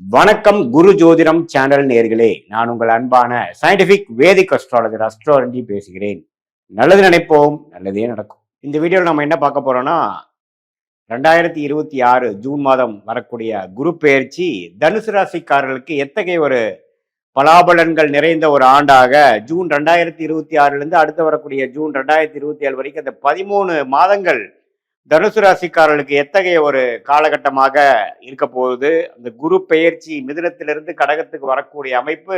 வணக்கம் குரு ஜோதிடம் சேனல் நேர்களே, நான் உங்கள் அன்பான சயின்டிபிக் வேதிக் அஸ்ட்ராலஜர் அஸ்ட்ரோரண்டி பேசுகிறேன். நல்லது நினைப்போம், நல்லதே நடக்கும். இந்த வீடியோவில் நம்ம என்ன பார்க்க போறோம்னா 2026 ஜூன் மாதம் வரக்கூடிய குரு பெயர்ச்சி தனுசு ராசிக்காரர்களுக்கு எத்தகைய ஒரு பலாபலன்கள் நிறைந்த ஒரு ஆண்டாக ஜூன் 2026 இருந்து அடுத்து வரக்கூடிய ஜூன் 2027 வரைக்கும் அந்த 13 மாதங்கள் தனுசு ராசிக்காரர்களுக்கு எத்தகைய ஒரு காலகட்டமாக இருக்க போகுது. அந்த குரு பெயர்ச்சி மிதுனத்திலிருந்து கடகத்துக்கு வரக்கூடிய அமைப்பு,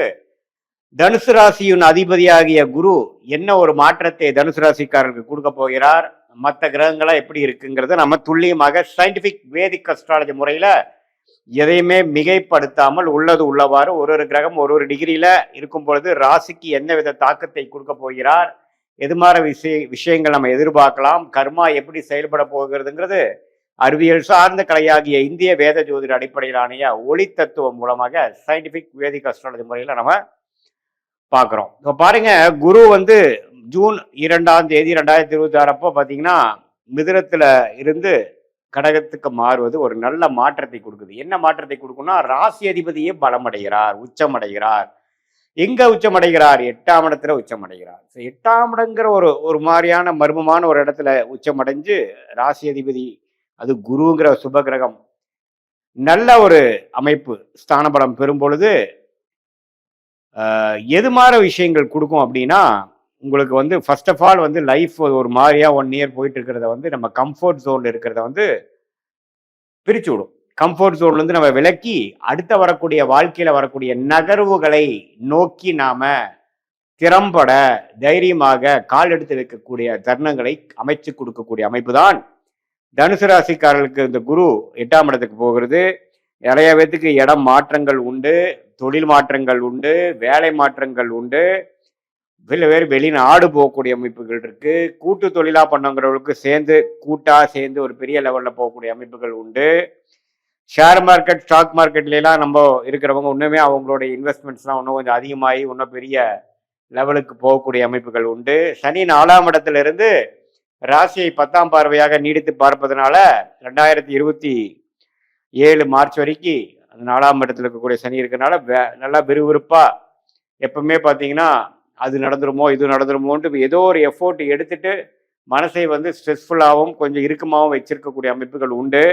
தனுசு ராசியின் அதிபதியாகிய குரு என்ன ஒரு மாற்றத்தை தனுசு ராசிக்காரர்களுக்கு கொடுக்க போகிறார், மற்ற கிரகங்களா எப்படி இருக்குங்கிறத நம்ம துல்லியமாக சயின்டிபிக் வேதிக் அஸ்ட்ராலஜி முறையில எதையுமே மிகைப்படுத்தாமல் உள்ளது உள்ளவாறு ஒரு கிரகம் ஒரு டிகிரியில இருக்கும் பொழுது ராசிக்கு என்ன வித தாக்கத்தை கொடுக்க போகிறார், எது மாதிரி விஷயங்கள் நம்ம எதிர்பார்க்கலாம், கர்மா எப்படி செயல்பட போகிறதுங்கிறது அறிவியல் சார்ந்த கலையாகிய இந்திய வேத ஜோதிட அடிப்படையிலான ஒளி தத்துவம் மூலமாக சயின்டிபிக் வேதிக் அஸ்ட்ராலஜி முறையில் நம்ம பார்க்குறோம். இப்போ பாருங்க, குரு ஜூன் 2ஆம் தேதி 2026 அப்போ பார்த்தீங்கன்னா மிதுனத்துல இருந்து கடகத்துக்கு மாறுவது ஒரு நல்ல மாற்றத்தை கொடுக்குது. என்ன மாற்றத்தை கொடுக்கும்னா, ராசி அதிபதியே பலமடைகிறார், உச்சமடைகிறார். எங்க உச்சமடைகிறார்? 8ஆம் இடத்துல உச்சமடைகிறார். 8ஆம் இடங்கிற ஒரு மாதிரியான மர்மமான ஒரு இடத்துல உச்சமடைஞ்சு ராசி அதிபதி, அது குருங்கிற சுபகிரகம் நல்ல ஒரு அமைப்பு ஸ்தான பலம் பெறும் பொழுது எது மாதிரி விஷயங்கள் கொடுக்கும் அப்படின்னா, உங்களுக்கு ஃபர்ஸ்ட் ஆஃப் ஆல் லைஃப் ஒரு மாதிரியா 1 இயர் போயிட்டு இருக்கிறத நம்ம கம்ஃபர்ட் ஜோன்ல இருக்கிறத பிரிச்சு விடும். கம்ஃபர்ட் ஜோன்லேருந்து நம்ம விலக்கி அடுத்த வரக்கூடிய வாழ்க்கையில் வரக்கூடிய நகர்வுகளை நோக்கி நாம திறம்பட தைரியமாக கால் எடுத்து வைக்கக்கூடிய தருணங்களை அமைச்சு கொடுக்கக்கூடிய அமைப்பு தான் தனுசு ராசிக்காரர்களுக்கு. இந்த குரு 8ஆம் இடத்துக்கு போகிறது. நிறைய பேத்துக்கு இடம் மாற்றங்கள் உண்டு, தொழில் மாற்றங்கள் உண்டு, வேலை மாற்றங்கள் உண்டு, வெளிநாடு போகக்கூடிய அமைப்புகள் இருக்கு. கூட்டு தொழிலா பண்ணவங்களுக்கு கூட்டா சேர்ந்து ஒரு பெரிய லெவல்ல போகக்கூடிய அமைப்புகள் உண்டு. ஷேர் மார்க்கெட், ஸ்டாக் மார்க்கெட்லாம் நம்ம இருக்கிறவங்க இன்னுமே அவங்களோட இன்வெஸ்ட்மெண்ட்ஸ்லாம் இன்னும் கொஞ்சம் அதிகமாகி இன்னும் பெரிய லெவலுக்கு போகக்கூடிய அமைப்புகள் உண்டு. சனி 4ஆம் இடத்துல இருந்து ராசியை 10ஆம் பார்வையாக நீடித்து பார்ப்பதனால 2027 மார்ச் வரைக்கும் அந்த 4ஆம் இடத்துல இருக்கக்கூடிய சனி இருக்கிறனால நல்லா விறுவிறுப்பா எப்பவுமே பார்த்தீங்கன்னா அது நடந்துருமோ இது நடந்துருமோன்ட்டு ஏதோ ஒரு எஃபோர்ட் எடுத்துட்டு மனசை ஸ்ட்ரெஸ்ஃபுல்லாகவும் கொஞ்சம் இறுக்கமாகவும் வச்சிருக்கக்கூடிய அமைப்புகள் உண்டு.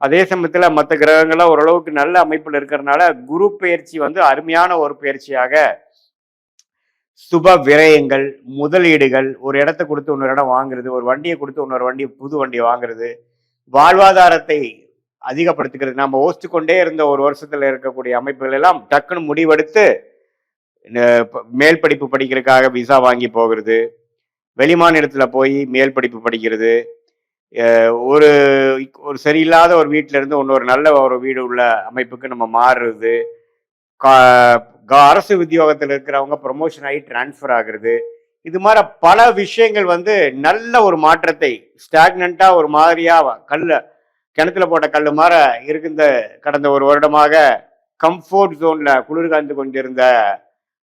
அதே சமயத்தில் மற்ற கிரகங்கள்லாம் ஓரளவுக்கு நல்ல அமைப்பில் இருக்கிறதுனால குரு பயிற்சி அருமையான ஒரு பயிற்சியாக சுப விரயங்கள், முதலீடுகள், ஒரு இடத்தை கொடுத்து இன்னொரு இடம் வாங்குறது, ஒரு வண்டியை கொடுத்து இன்னொரு புது வண்டியை வாங்குறது, வாழ்வாதாரத்தை அதிகப்படுத்திக்கிறது, நம்ம யோசிச்சு கொண்டே இருந்த ஒரு வருஷத்துல இருக்கக்கூடிய அமைப்புகள் எல்லாம் டக்குன்னு முடிவெடுத்து மேல் படிப்பு படிக்கிறதுக்காக விசா வாங்கி போகிறது, வெளிமாநிலத்துல போய் மேல் படிப்பு படிக்கிறது, ஒரு ஒரு சரியில்லாத ஒரு வீட்டில இருந்து இன்னொரு நல்ல ஒரு வீடு உள்ள அமைப்புக்கு நம்ம மாறுறது, அரசு உத்தியோகத்தில் இருக்கிறவங்க ப்ரொமோஷன் ஆகி டிரான்ஸ்ஃபர் ஆகுறது, இது மாதிரி பல விஷயங்கள் நல்ல ஒரு மாற்றத்தை ஸ்டாக்னண்டா ஒரு மாதிரியா கிணத்துல போட்ட கல் மாதிரி இருக்கின்ற கடந்த ஒரு வருடமாக கம்ஃபோர்ட் ஜோன்ல குளிர்காந்து கொண்டிருந்த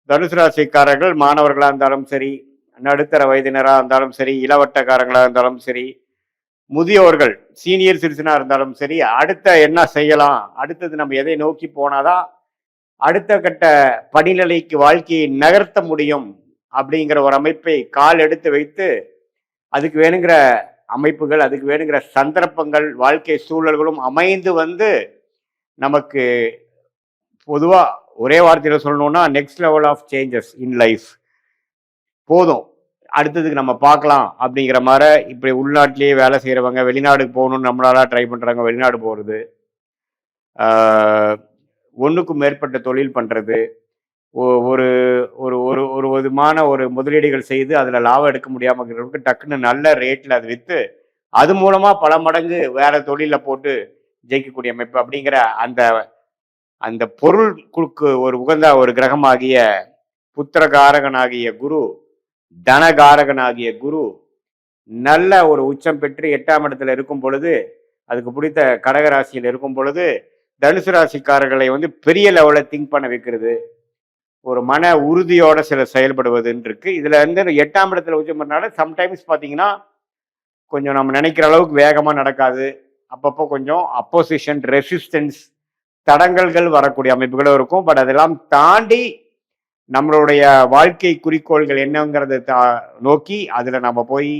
தனுசு ராசிக்காரர்கள், மாணவர்களாக இருந்தாலும் சரி, நடுத்தர வயதினராக இருந்தாலும் சரி, இளவட்டக்காரங்களாக இருந்தாலும் சரி, முதியோர்கள் சீனியர் சிட்டிசனா இருந்தாலும் சரி, அடுத்த என்ன செய்யலாம், அடுத்தது நம்ம எதை நோக்கி போனாதான் அடுத்த கட்ட படிநிலைக்கு வாழ்க்கையை நகர்த்த முடியும் அப்படிங்கிற ஒரு அமைப்பை கால் எடுத்து வைத்து அதுக்கு வேணுங்கிற அமைப்புகள், அதுக்கு வேணுங்கிற சந்தர்ப்பங்கள், வாழ்க்கை சூழல்களும் அமைந்து நமக்கு பொதுவா ஒரே வார்த்தையில சொல்லணும்னா next level of changes in life போதும், அடுத்ததுக்கு நம்ம பார்க்கலாம் அப்படிங்கிற மாதிரி. இப்படி உள்நாட்டிலேயே வேலை செய்கிறவங்க வெளிநாடுக்கு போகணும்னு நம்மளால ட்ரை பண்ணுறாங்க, வெளிநாடு போகிறது, ஒன்றுக்கும் மேற்பட்ட தொழில் பண்ணுறது, ஒரு ஒரு ஒரு ஒரு விதமான ஒரு முதலீடுகள் செய்து அதில் லாபம் எடுக்க முடியாமல் இருக்கிறவங்களுக்கு டக்குன்னு நல்ல ரேட்டில் அது விற்று அது மூலமாக பல மடங்கு வேற தொழிலில் போட்டு ஜெயிக்கக்கூடிய அமைப்பு அப்படிங்கிற அந்த அந்த பொருளுக்கு ஒரு உகந்த ஒரு கிரகமாகிய புத்திரகாரகனாகிய குரு, தனகாரகனாகிய குரு நல்ல ஒரு உச்சம் பெற்று 8ஆம் இடத்துல இருக்கும் பொழுது, அதுக்கு பிடித்த கடகராசியில் இருக்கும் பொழுது தனுசு ராசிக்காரர்களை பெரிய லெவலில் திங்க் பண்ண வைக்கிறது, ஒரு மன உறுதியோட சில செயல்படுவதுன்னு இருக்கு. இதுல 8ஆம் இடத்துல உச்சம் பண்ணால சம்டைம்ஸ் பார்த்தீங்கன்னா கொஞ்சம் நம்ம நினைக்கிற அளவுக்கு வேகமாக நடக்காது. அப்பப்போ கொஞ்சம் அப்போசிஷன், ரெசிஸ்டன்ஸ், தடங்கல்கள் வரக்கூடிய அமைப்புகளும் இருக்கும். பட் அதெல்லாம் தாண்டி நம்மளுடைய வாழ்க்கை குறிக்கோள்கள் என்னங்கிறத நோக்கி அதில் நம்ம போய்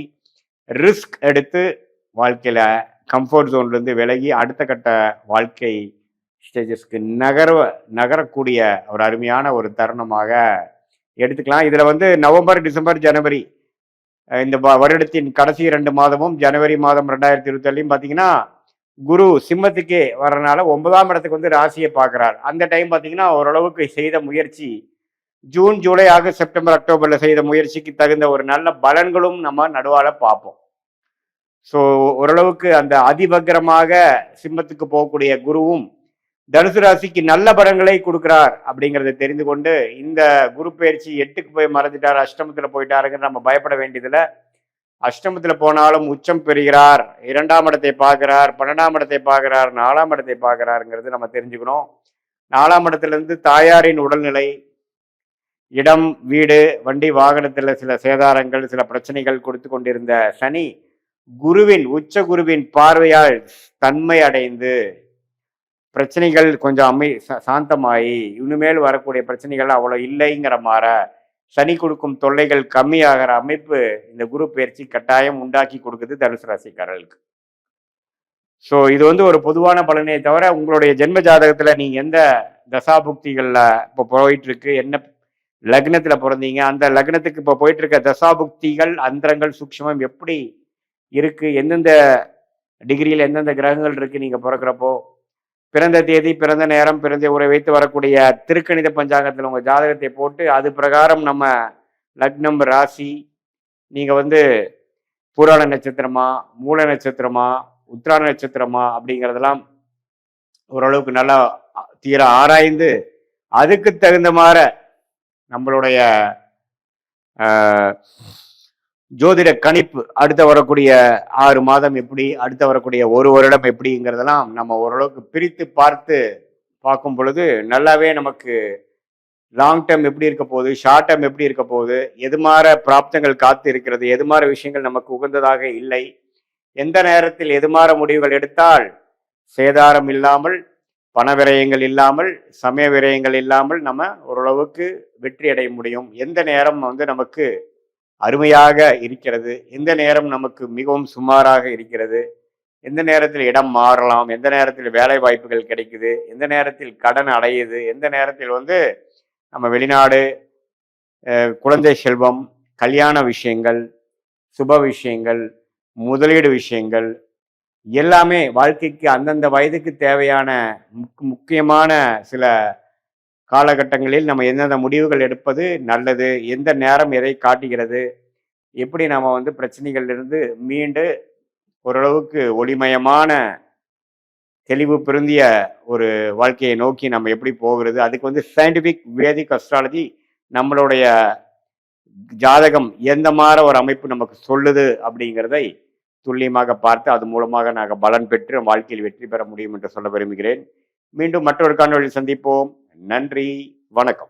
ரிஸ்க் எடுத்து வாழ்க்கையில் கம்ஃபர்ட் ஜோன்லேருந்து விலகி அடுத்த கட்ட வாழ்க்கை ஸ்டேஜஸ்க்கு நகரக்கூடிய ஒரு அருமையான ஒரு தருணமாக எடுத்துக்கலாம். இதில் வந்து நவம்பர், டிசம்பர், ஜனவரி இந்த வருடத்தின் கடைசி 2 மாதமும் ஜனவரி மாதம் 2027 பார்த்தீங்கன்னா குரு சிம்மத்துக்கே வரனால 9ஆம் இடத்துக்கு வந்து ராசியை பார்க்குறார். அந்த டைம் பார்த்தீங்கன்னா ஓரளவுக்கு செய்த முயற்சி ஜூன், ஜூலை, ஆகஸ்ட், செப்டம்பர், அக்டோபரில் செய்த முயற்சிக்கு தகுந்த ஒரு நல்ல பலன்களும் நம்ம நடுவால பார்ப்போம். ஸோ ஓரளவுக்கு அந்த அதிபத்திரமாக சிம்மத்துக்கு போகக்கூடிய குருவும் தனுசு ராசிக்கு நல்ல பலன்களை கொடுக்கிறார் அப்படிங்கிறத தெரிந்து கொண்டு இந்த குரு பயிற்சி 8க்கு போய் மறைஞ்சிட்டார், அஷ்டமத்தில் போயிட்டாருங்கிற நம்ம பயப்பட வேண்டியதில்லை. அஷ்டமத்தில் போனாலும் உச்சம் பெறுகிறார், 2ஆம் இடத்தை பார்க்கிறார், 12ஆம் இடத்தை பார்க்கிறார், 4ஆம் இடத்தை பார்க்கிறாருங்கிறது நம்ம தெரிஞ்சுக்கணும். 4ஆம் இடத்துலேருந்து தாயாரின் உடல்நிலை, இடம், வீடு, வண்டி வாகனத்தில் சில சேதாரங்கள், சில பிரச்சனைகள் கொடுத்து கொண்டிருந்த சனி குருவின் உச்ச குருவின் பார்வையால் தன்மை அடைந்து பிரச்சனைகள் கொஞ்சம் சாந்தமாயி இனிமேல் வரக்கூடிய பிரச்சனைகள் அவ்வளோ இல்லைங்கிற மாற சனி கொடுக்கும் தொல்லைகள் கம்மியாகிற அமைப்பு இந்த குரு பயிற்சி கட்டாயம் உண்டாக்கி கொடுக்குது தனுசு ராசிக்காரர்களுக்கு. ஸோ இது வந்து ஒரு பொதுவான பலனே தவிர உங்களுடைய ஜென்ம ஜாதகத்தில் நீங்கள் எந்த தசாபுக்திகளில் இப்போ போயிட்டு இருக்கு, என்ன லக்னத்தில் பிறந்தீங்க, அந்த லக்னத்துக்கு இப்போ போயிட்டு இருக்க தசாபுக்திகள், அந்தரங்கள், சூக்ஷ்மம் எப்படி இருக்கு, எந்தெந்த டிகிரியில் எந்தெந்த கிரகங்கள் இருக்கு, நீங்கள் பிறக்கிறப்போ பிறந்த தேதி, பிறந்த நேரம், பிறந்த உரை வைத்து வரக்கூடிய திருக்கணித பஞ்சாங்கத்தில் உங்கள் ஜாதகத்தை போட்டு அது பிரகாரம் நம்ம லக்னம், ராசி, நீங்கள் வந்து பூராண நட்சத்திரமா, மூல நட்சத்திரமா, உத்திராண நட்சத்திரமா அப்படிங்கிறதெல்லாம் ஓரளவுக்கு நல்லா தீர ஆராய்ந்து அதுக்கு தகுந்த மாதிரி நம்மளுடைய ஜோதிட கணிப்பு அடுத்த வரக்கூடிய 6 மாதம் எப்படி, அடுத்த வரக்கூடிய 1 வருடம் எப்படிங்கிறதெல்லாம் நம்ம ஓரளவுக்கு பிரித்து பார்க்கும் பொழுது நல்லாவே நமக்கு லாங் டேர்ம் எப்படி இருக்க போகுது, ஷார்ட் டேர்ம் எப்படி இருக்க போகுது, எது மாதிரி பிராப்தங்கள் காத்து இருக்கிறது, எது மாதிரி விஷயங்கள் நமக்கு உகந்ததாக இல்லை, எந்த நேரத்தில் எது மாதிரி முடிவுகள் எடுத்தால் சேதாரம் இல்லாமல், பண விரயங்கள் இல்லாமல், சமய விரயங்கள் இல்லாமல் நம்ம ஓரளவுக்கு வெற்றி அடைய முடியும், எந்த நேரம் வந்து நமக்கு அருமையாக இருக்கிறது, எந்த நேரம் நமக்கு மிகவும் சுமாராக இருக்கிறது, எந்த நேரத்தில் இடம் மாறலாம், எந்த நேரத்தில் வேலை வாய்ப்புகள் கிடைக்குது, எந்த நேரத்தில் கடன் அடையுது, எந்த நேரத்தில் வந்து நம்ம வெளிநாடு, குழந்தை செல்வம், கல்யாண விஷயங்கள், சுப விஷயங்கள், முதலீடு விஷயங்கள் எல்லாமே வாழ்க்கைக்கு அந்தந்த வயதுக்கு தேவையான முக்கியமான சில காலகட்டங்களில் நம்ம எந்தெந்த முடிவுகள் எடுப்பது நல்லது, எந்த நேரம் எதை காட்டுகிறது, எப்படி நம்ம வந்து பிரச்சனைகளிலிருந்து மீண்டு ஓரளவுக்கு ஒளிமயமான தெளிவு பொருந்திய ஒரு வாழ்க்கையை நோக்கி நம்ம எப்படி போகிறது, அதுக்கு வந்து சயின்டிஃபிக் வேதிக் அஸ்ட்ராலஜி நம்மளுடைய ஜாதகம் எந்த மாதிரி ஒரு அமைப்பு நமக்கு சொல்லுது அப்படிங்கிறதை துல்லியமாக பார்த்து அது மூலமாக நாங்கள் பலன் பெற்று வாழ்க்கையில் வெற்றி பெற முடியும் என்று சொல்ல விரும்புகிறேன். மீண்டும் மற்றொரு காணொளியில் சந்திப்போம். நன்றி, வணக்கம்.